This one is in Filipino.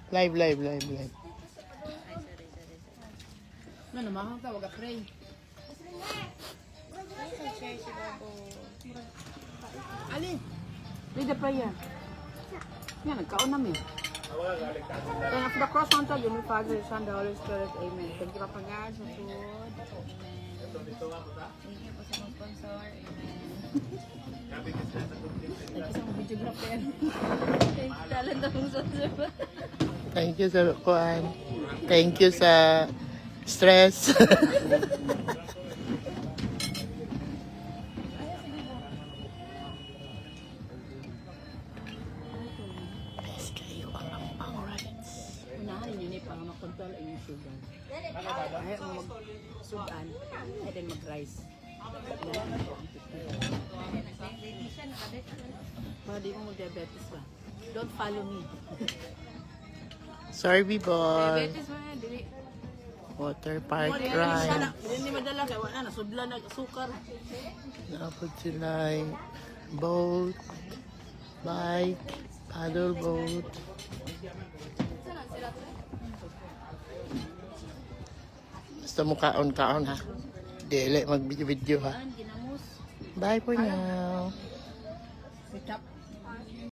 Live. Ay, sorry. Ano, mahang ka, wag ka pray. Ay, share si Babo. Ali, read the prayer. Yan, nagkaon namin. And after the cross on top, you Father, Son, the Holy Spirit. Amen. Thank you, Papa God, sa food. Amen. Thank you po sa mga sponsor. Amen. Thank you sa mga videographer. Thank you talent na mong sponsor. Thank you sa kuan. Thank you sa stress. Unahan yun eh, para makontrol ang yung sugar. Ayaw mo mag-sugan, and then mag-rice. Para di mo mag-diabetes ba? Don't follow me. Sorry, people. Diabetes mo na, dili. Water park Hindi ride. Hindi madala, kaya wala na, sudla na, sukar. Dapat sila ay boat, bike, paddle boat. Basta mo kaon-kaon ha. Dili mag-video ha. Ginamos. Bye for now. Sit up.